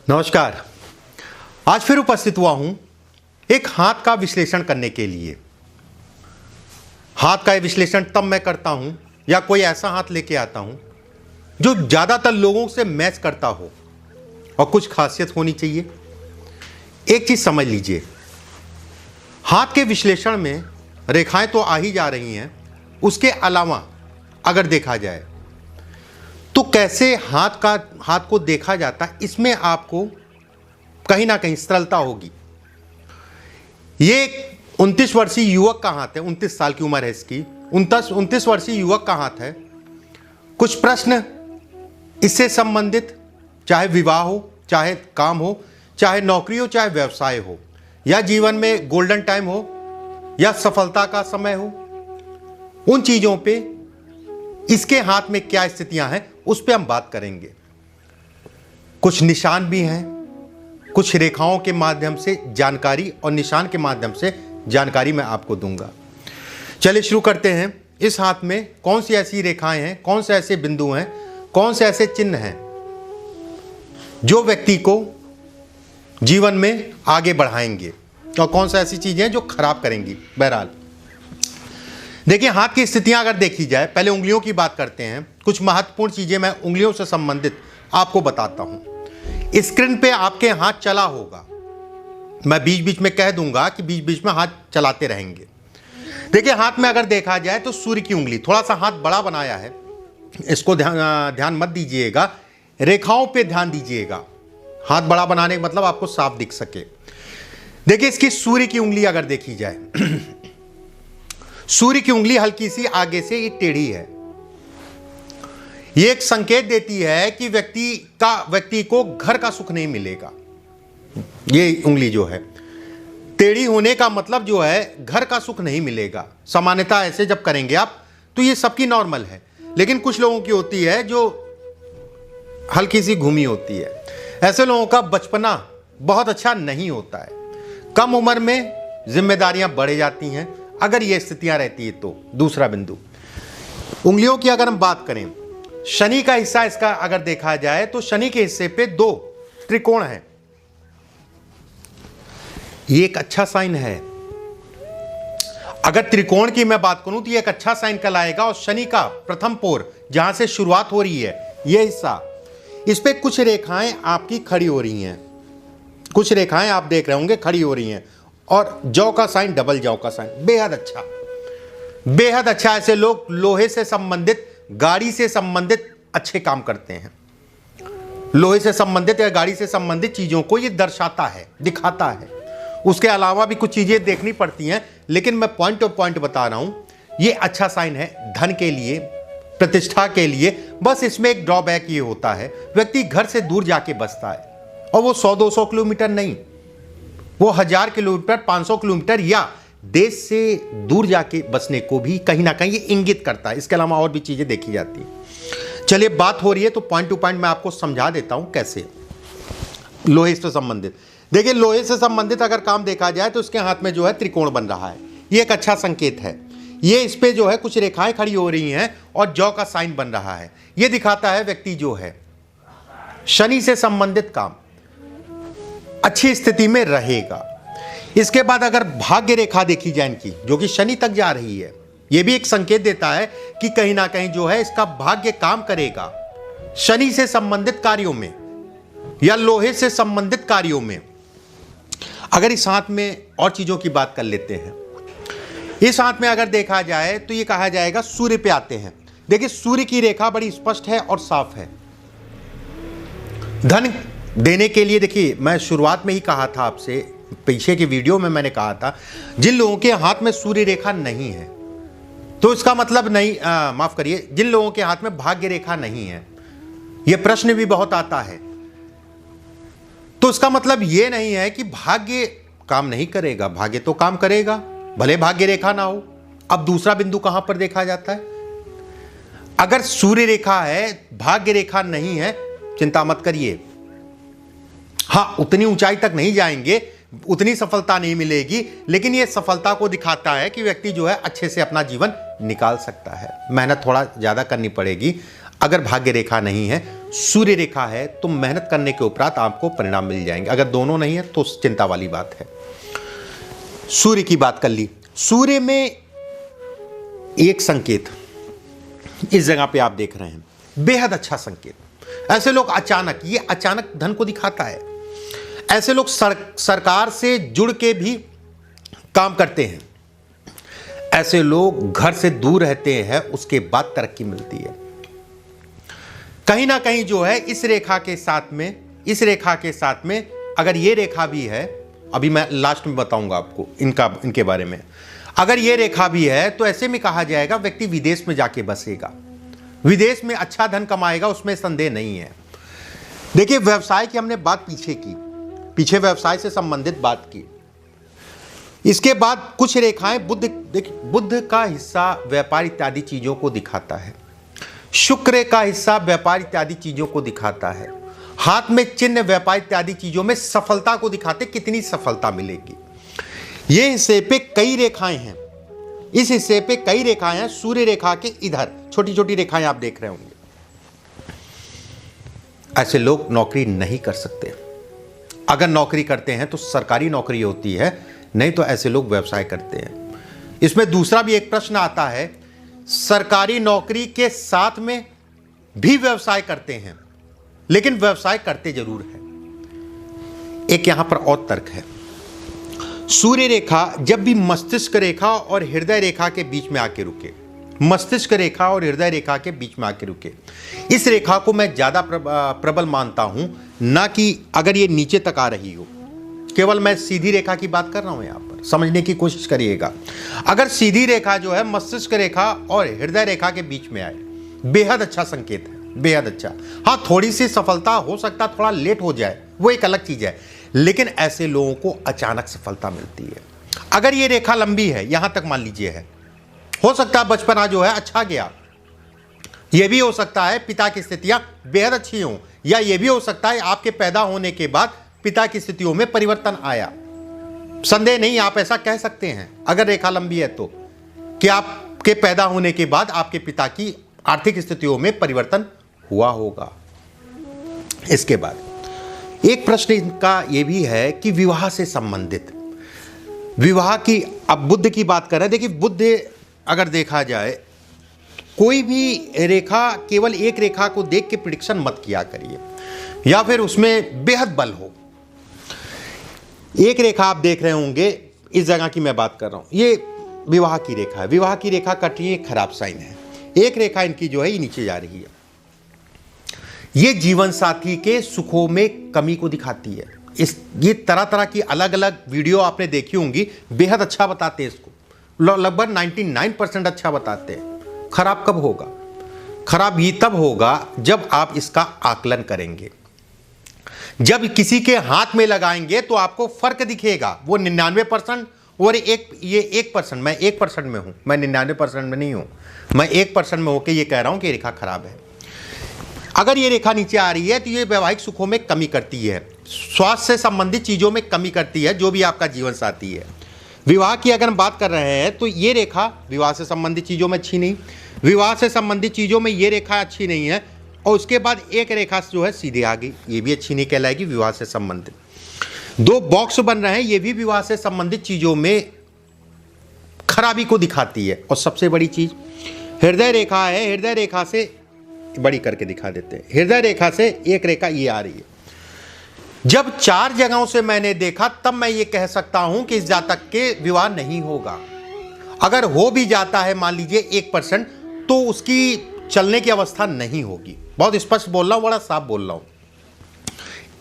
नमस्कार। आज फिर उपस्थित हुआ हूं एक हाथ का विश्लेषण करने के लिए। हाथ का विश्लेषण तब मैं करता हूं या कोई ऐसा हाथ लेके आता हूं जो ज़्यादातर लोगों से मैच करता हो और कुछ खासियत होनी चाहिए। एक चीज़ समझ लीजिए, हाथ के विश्लेषण में रेखाएं तो आ ही जा रही हैं, उसके अलावा अगर देखा जाए तो कैसे हाथ को देखा जाता है, इसमें आपको कहीं ना कहीं सरलता होगी। ये 29 वर्षीय युवक का हाथ है, 29 साल की उम्र है इसकी। 29 वर्षीय युवक का हाथ है। कुछ प्रश्न इससे संबंधित, चाहे विवाह हो, चाहे काम हो, चाहे नौकरी हो, चाहे व्यवसाय हो, या जीवन में गोल्डन टाइम हो, या सफलता का समय हो, उन चीजों पे इसके हाथ में क्या स्थितियां हैं उस पे हम बात करेंगे। कुछ निशान भी हैं, कुछ रेखाओं के माध्यम से जानकारी और निशान के माध्यम से जानकारी मैं आपको दूंगा। चलिए शुरू करते हैं। इस हाथ में कौन सी ऐसी रेखाएं हैं, कौन से ऐसे बिंदु हैं, कौन से ऐसे चिन्ह हैं जो व्यक्ति को जीवन में आगे बढ़ाएंगे और कौन सी ऐसी चीजें हैं जो खराब करेंगी। बहरहाल देखिए, हाथ की स्थितियां अगर देखी जाए, पहले उंगलियों की बात करते हैं। कुछ महत्वपूर्ण चीजें मैं उंगलियों से संबंधित आपको बताता हूं। स्क्रीन पे आपके हाथ चला होगा, मैं बीच बीच में कह दूंगा कि बीच बीच में हाथ चलाते रहेंगे। देखिए, हाथ में अगर देखा जाए तो सूर्य की उंगली, थोड़ा सा हाथ बड़ा बनाया है, इसको ध्यान मत दीजिएगा, रेखाओं पे ध्यान दीजिएगा। हाथ बड़ा बनाने का मतलब आपको साफ दिख सके। देखिए, इसकी सूर्य की उंगली अगर देखी जाए, सूर्य की उंगली हल्की सी आगे से टेढ़ी है। यह एक संकेत देती है कि व्यक्ति को घर का सुख नहीं मिलेगा। ये उंगली जो है टेढ़ी होने का मतलब जो है घर का सुख नहीं मिलेगा। सामान्यतः ऐसे जब करेंगे आप तो ये सबकी नॉर्मल है, लेकिन कुछ लोगों की होती है जो हल्की सी घूमी होती है। ऐसे लोगों का बचपना बहुत अच्छा नहीं होता है। कम उम्र में जिम्मेदारियां बढ़ जाती हैं अगर ये स्थितियां रहती है तो। दूसरा बिंदु, उंगलियों की अगर हम बात करें, शनि का हिस्सा इसका अगर देखा जाए तो शनि के हिस्से पे 2 त्रिकोण हैं। ये एक अच्छा साइन है। अगर त्रिकोण की मैं बात करूं तो ये एक अच्छा साइन कहलाएगा। और शनि का प्रथम पोर जहां से शुरुआत हो रही है, ये हिस्सा, इस पे कुछ रेखाएं आपकी खड़ी हो रही हैं। कुछ रेखाएं आप देख रहे होंगे खड़ी हो रही हैं। और जौ का साइन, डबल जौ का साइन, बेहद अच्छा, बेहद अच्छा। ऐसे लोग लोहे से संबंधित, गाड़ी से संबंधित अच्छे काम करते हैं। लोहे से संबंधित या गाड़ी से संबंधित चीजों को ये दर्शाता है, दिखाता है। उसके अलावा भी कुछ चीजें देखनी पड़ती हैं, लेकिन मैं पॉइंट बता रहा हूं। ये अच्छा साइन है धन के लिए, प्रतिष्ठा के लिए। बस इसमें एक ड्रॉबैक ये होता है, व्यक्ति घर से दूर जाके बसता है, और वो 100-200 किलोमीटर नहीं, वो 1000 किलोमीटर, 500 किलोमीटर या देश से दूर जाके बसने को भी कहीं ना कहीं ये इंगित करता है। इसके अलावा और भी चीजें देखी जाती हैं। चलिए, बात हो रही है तो पॉइंट टू पॉइंट मैं आपको समझा देता हूं कैसे। लोहे से संबंधित, देखिए, लोहे से संबंधित अगर काम देखा जाए तो उसके हाथ में जो है त्रिकोण बन रहा है। ये एक अच्छा संकेत है। ये इस पे जो है कुछ रेखाएं खड़ी हो रही हैं और जौ का साइन बन रहा है। ये दिखाता है व्यक्ति जो है शनि से संबंधित काम अच्छी स्थिति में रहेगा। इसके बाद अगर भाग्य रेखा देखी जाए इनकी, जो कि शनि तक जा रही है, यह भी एक संकेत देता है कि कहीं ना कहीं जो है इसका भाग्य काम करेगा शनि से संबंधित कार्यों में या लोहे से संबंधित कार्यों में। अगर इस हाथ में और चीजों की बात कर लेते हैं, इस हाथ में अगर देखा जाए तो यह कहा जाएगा, सूर्य पे आते हैं। देखिए, सूर्य की रेखा बड़ी स्पष्ट है और साफ है। धन देने के लिए, देखिए, मैं शुरुआत में ही कहा था आपसे, पीछे की वीडियो में मैंने कहा था, जिन लोगों के हाथ में सूर्य रेखा नहीं है तो इसका मतलब नहीं, माफ करिए, जिन लोगों के हाथ में भाग्य रेखा नहीं है, यह प्रश्न भी बहुत आता है, तो इसका मतलब यह नहीं है कि भाग्य काम नहीं करेगा। भाग्य तो काम करेगा, भले भाग्य रेखा ना हो। अब दूसरा बिंदु कहां पर देखा जाता है, अगर सूर्य रेखा है, भाग्य रेखा नहीं है, चिंता मत करिए। हाँ, उतनी ऊंचाई तक नहीं जाएंगे, उतनी सफलता नहीं मिलेगी, लेकिन यह सफलता को दिखाता है कि व्यक्ति जो है अच्छे से अपना जीवन निकाल सकता है। मेहनत थोड़ा ज़्यादा करनी पड़ेगी। अगर भाग्य रेखा नहीं है सूर्य रेखा है तो मेहनत करने के उपरांत आपको परिणाम मिल जाएंगे। अगर दोनों नहीं है तो चिंता वाली बात है। सूर्य की बात कर ली। सूर्य में एक संकेत इस जगह पे आप देख रहे हैं, बेहद अच्छा संकेत। ऐसे लोग अचानक, ये अचानक धन को दिखाता है। ऐसे लोग सरकार से जुड़ के भी काम करते हैं। ऐसे लोग घर से दूर रहते हैं, उसके बाद तरक्की मिलती है। कहीं ना कहीं जो है इस रेखा के साथ में अगर ये रेखा भी है, अभी मैं लास्ट में बताऊंगा आपको इनके बारे में, अगर ये रेखा भी है तो ऐसे में कहा जाएगा व्यक्ति विदेश में जाके बसेगा, विदेश में अच्छा धन कमाएगा, उसमें संदेह नहीं है। देखिए, व्यवसाय की हमने बात पीछे व्यवसाय से संबंधित बात की। इसके बाद कुछ रेखाएं बुध का हिस्सा व्यापार इत्यादि चीजों को दिखाता है, शुक्र का हिस्सा व्यापार इत्यादि चीजों को दिखाता है, हाथ में चिन्ह व्यापार इत्यादि चीजों में सफलता को दिखाते, कितनी सफलता मिलेगी। ये हिस्से पे कई रेखाएं हैं, इस हिस्से पे कई रेखाएं हैं। सूर्य रेखा के इधर छोटी छोटी रेखाएं आप देख रहे होंगे। ऐसे लोग नौकरी नहीं कर सकते। अगर नौकरी करते हैं तो सरकारी नौकरी होती है, नहीं तो ऐसे लोग व्यवसाय करते हैं। इसमें दूसरा भी एक प्रश्न आता है, सरकारी नौकरी के साथ में भी व्यवसाय करते हैं, लेकिन व्यवसाय करते जरूर हैं। एक यहां पर और तर्क है। सूर्य रेखा जब भी मस्तिष्क रेखा और हृदय रेखा के बीच में आके रुके, मस्तिष्क रेखा और हृदय रेखा के बीच में आके रुके, इस रेखा को मैं ज्यादा प्रबल मानता हूं, ना कि अगर ये नीचे तक आ रही हो। केवल मैं सीधी रेखा की बात कर रहा हूं, यहां पर समझने की कोशिश करिएगा। अगर सीधी रेखा जो है मस्तिष्क रेखा और हृदय रेखा के बीच में आए, बेहद अच्छा संकेत है, बेहद अच्छा। हाँ, थोड़ी सी सफलता हो सकता, थोड़ा लेट हो जाए, वो एक अलग चीज है, लेकिन ऐसे लोगों को अचानक सफलता मिलती है। अगर ये रेखा लंबी है, यहां तक मान लीजिए है, हो सकता है बचपना जो है अच्छा गया, यह भी हो सकता है पिता की स्थितियां बेहद अच्छी हों, या यह भी हो सकता है आपके पैदा होने के बाद पिता की स्थितियों में परिवर्तन आया। संदेह नहीं, आप ऐसा कह सकते हैं अगर रेखा लंबी है तो, कि आपके पैदा होने के बाद आपके पिता की आर्थिक स्थितियों में परिवर्तन हुआ होगा। इसके बाद एक प्रश्न इनका यह भी है कि विवाह से संबंधित, विवाह की, अब बुध की बात कर रहे हैं। देखिए, बुध अगर देखा जाए, कोई भी रेखा केवल एक रेखा को देख के प्रिडिक्शन मत किया करिए, या फिर उसमें बेहद बल हो। एक रेखा आप देख रहे होंगे, इस जगह की मैं बात कर रहा हूं, ये विवाह की रेखा है, विवाह की रेखा कट रही है, खराब साइन है। एक रेखा इनकी जो है ये नीचे जा रही है, ये जीवन साथी के सुखों में कमी को दिखाती है। ये तरह तरह की अलग अलग वीडियो आपने देखी होंगी, बेहद अच्छा बताते हैं इसको, लगभग 99% अच्छा बताते हैं। खराब कब होगा? खराब ही तब होगा जब आप इसका आकलन करेंगे, जब किसी के हाथ में लगाएंगे तो आपको फर्क दिखेगा। वो 99% और ये 1%, मैं 1% में हूं, मैं 99% में नहीं हूं, मैं 1% में होकर ये कह रहा हूं कि रेखा खराब है। अगर ये रेखा नीचे आ रही है तो ये वैवाहिक सुखों में कमी करती है, स्वास्थ्य से संबंधित चीजों में कमी करती है, जो भी आपका जीवन साथी है। विवाह की अगर हम बात कर रहे हैं तो ये रेखा विवाह से संबंधित चीजों में अच्छी नहीं, विवाह से संबंधित चीजों में ये रेखा अच्छी नहीं है। और उसके बाद एक रेखा जो है सीधे आ गई, ये भी अच्छी नहीं कहलाएगी विवाह से संबंधित। दो बॉक्स बन रहे हैं, ये भी विवाह से संबंधित चीजों में खराबी को दिखाती है। और सबसे बड़ी चीज हृदय रेखा है, हृदय रेखा से बड़ी करके दिखा देते हैं, हृदय रेखा से एक रेखा ये आ रही है। जब 4 जगहों से मैंने देखा तब मैं ये कह सकता हूं कि इस जातक के विवाह नहीं होगा। अगर हो भी जाता है मान लीजिए 1%, तो उसकी चलने की अवस्था नहीं होगी। बहुत स्पष्ट बोल रहा हूं, बड़ा साफ बोल रहा हूं।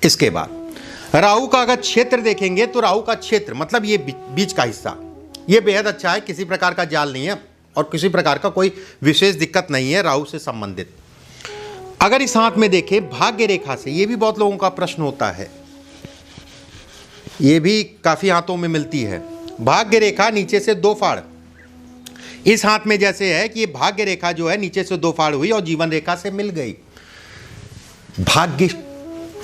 इसके बाद राहु का अगर क्षेत्र देखेंगे तो राहु का क्षेत्र मतलब ये बीच का हिस्सा, ये बेहद अच्छा है, किसी प्रकार का जाल नहीं है और किसी प्रकार का कोई विशेष दिक्कत नहीं है राहु से संबंधित। अगर इस हाथ में देखें भाग्य रेखा से, ये भी बहुत लोगों का प्रश्न होता है, ये भी काफी हाथों में मिलती है। भाग्य रेखा नीचे से 2 फाड़, इस हाथ में जैसे है कि ये भाग्य रेखा जो है नीचे से 2 फाड़ हुई और जीवन रेखा से मिल गई। भाग्य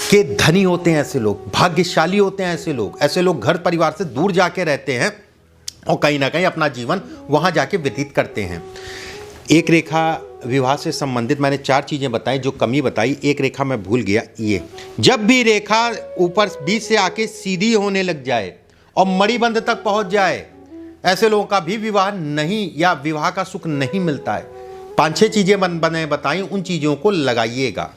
के धनी होते हैं ऐसे लोग, भाग्यशाली होते हैं ऐसे लोग। ऐसे लोग घर परिवार से दूर जाके रहते हैं और कहीं ना कहीं अपना जीवन वहां जाके व्यतीत करते हैं। एक रेखा विवाह से संबंधित मैंने 4 चीज़ें बताई, जो कमी बताई। एक रेखा मैं भूल गया, ये जब भी रेखा ऊपर बीच से आके सीधी होने लग जाए और मणिबंध तक पहुंच जाए, ऐसे लोगों का भी विवाह नहीं या विवाह का सुख नहीं मिलता है। 5-6 चीज़ें बने बताई, उन चीज़ों को लगाइएगा।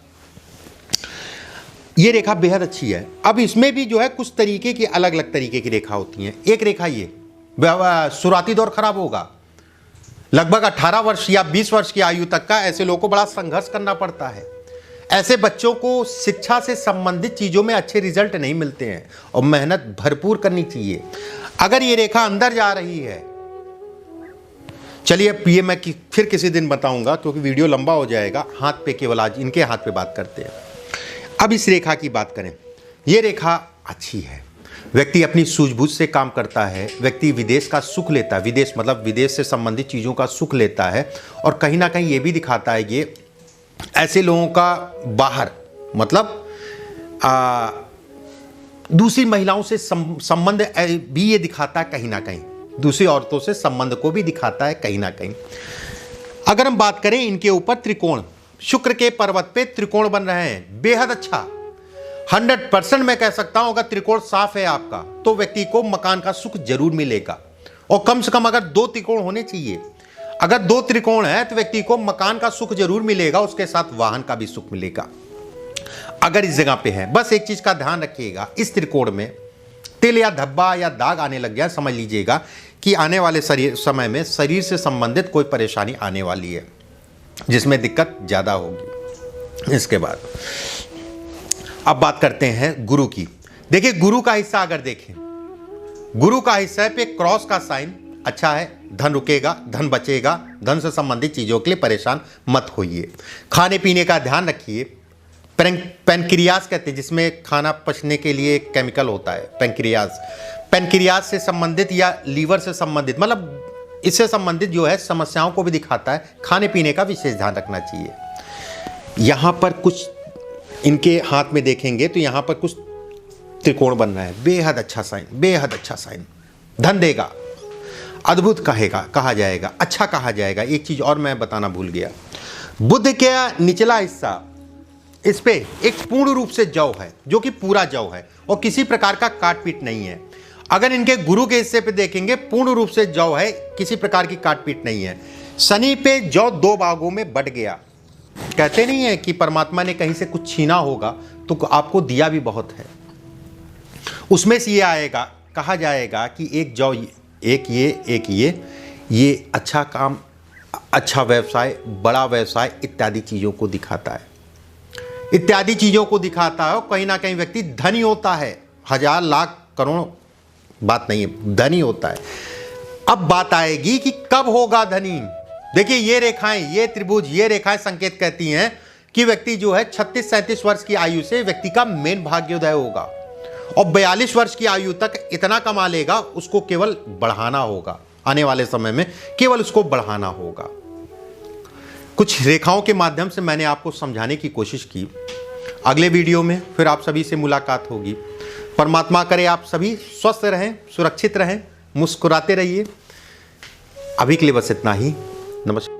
ये रेखा बेहद अच्छी है। अब इसमें भी जो है कुछ तरीके की अलग अलग तरीके की रेखा होती हैं। एक रेखा ये शुरुआती दौर खराब होगा, लगभग 18 वर्ष या 20 वर्ष की आयु तक का ऐसे लोगों को बड़ा संघर्ष करना पड़ता है। ऐसे बच्चों को शिक्षा से संबंधित चीज़ों में अच्छे रिजल्ट नहीं मिलते हैं और मेहनत भरपूर करनी चाहिए। अगर ये रेखा अंदर जा रही है, चलिए ये मैं फिर किसी दिन बताऊंगा क्योंकि वीडियो लंबा हो जाएगा। हाथ पे केवल आज इनके हाथ पे बात करते हैं। अब इस रेखा की बात करें। ये रेखा अच्छी है, व्यक्ति अपनी सूझबूझ से काम करता है, व्यक्ति विदेश का सुख लेता है, विदेश मतलब विदेश से संबंधित चीज़ों का सुख लेता है। और कहीं ना कहीं ये भी दिखाता है, ये ऐसे लोगों का बाहर मतलब दूसरी महिलाओं से संबंध भी ये दिखाता है, कहीं ना कहीं दूसरी औरतों से संबंध को भी दिखाता है कहीं ना कहीं। अगर हम बात करें इनके ऊपर त्रिकोण, शुक्र के पर्वत पे त्रिकोण बन रहे हैं, बेहद अच्छा। 100% मैं कह सकता हूं, अगर त्रिकोण साफ है आपका तो व्यक्ति को मकान का सुख जरूर मिलेगा। और कम से कम अगर 2 त्रिकोण होने चाहिए। अगर 2 त्रिकोण है तो व्यक्ति को मकान का सुख जरूर मिलेगा, उसके साथ वाहन का भी सुख मिलेगा अगर इस जगह पे है। बस एक चीज का ध्यान रखिएगा, इस त्रिकोण में तिल या धब्बा या दाग आने लग गया, समझ लीजिएगा कि आने वाले समय में शरीर से संबंधित कोई परेशानी आने वाली है, जिसमें दिक्कत ज़्यादा होगी। इसके बाद अब बात करते हैं गुरु की। देखिए गुरु का हिस्सा अगर देखें, गुरु का हिस्सा पे क्रॉस का साइन अच्छा है, धन रुकेगा, धन बचेगा, धन से संबंधित चीज़ों के लिए परेशान मत होइए। खाने पीने का ध्यान रखिए। पैनक्रियास कहते हैं, जिसमें खाना पचने के लिए केमिकल होता है पैनक्रियास। पैनक्रियास से संबंधित या लीवर से संबंधित मतलब इससे संबंधित जो है समस्याओं को भी दिखाता है। खाने पीने का विशेष ध्यान रखना चाहिए। यहाँ पर कुछ इनके हाथ में देखेंगे तो यहाँ पर कुछ त्रिकोण बन रहा है, बेहद अच्छा साइन, बेहद अच्छा साइन। धन देगा, अद्भुत कहा जाएगा, अच्छा कहा जाएगा। एक चीज़ और मैं बताना भूल गया, बुध के निचला हिस्सा, इस पे एक पूर्ण रूप से जौ है, जो कि पूरा जौ है और किसी प्रकार का काट पीट नहीं है। अगर इनके गुरु के हिस्से पे देखेंगे, पूर्ण रूप से जौ है, किसी प्रकार की काट पीट नहीं है। शनि पे जौ 2 भागों में बट गया। कहते नहीं है कि परमात्मा ने कहीं से कुछ छीना होगा तो आपको दिया भी बहुत है, उसमें से ये आएगा। कहा जाएगा कि एक जौ, एक ये अच्छा काम, अच्छा व्यवसाय, बड़ा व्यवसाय इत्यादि चीज़ों को दिखाता है, इत्यादि चीज़ों को दिखाता है। और कहीं ना कहीं व्यक्ति धनी होता है, 1000 लाख करोड़ बात नहीं है, धनी होता है। अब बात आएगी कि कब होगा धनी। देखिए ये रेखाएं, ये त्रिभुज, ये रेखाएं संकेत कहती हैं कि व्यक्ति जो है 36-37 वर्ष की आयु से व्यक्ति का मेन भाग्योदय होगा और 42 वर्ष की आयु तक इतना कमा लेगा, उसको केवल बढ़ाना होगा। आने वाले समय में केवल उसको बढ़ाना होगा। कुछ रेखाओं के माध्यम से मैंने आपको समझाने की कोशिश की। अगले वीडियो में फिर आप सभी से मुलाकात होगी। परमात्मा करे आप सभी स्वस्थ रहें, सुरक्षित रहें, मुस्कुराते रहिए। अभी के लिए बस इतना ही। नमस्कार।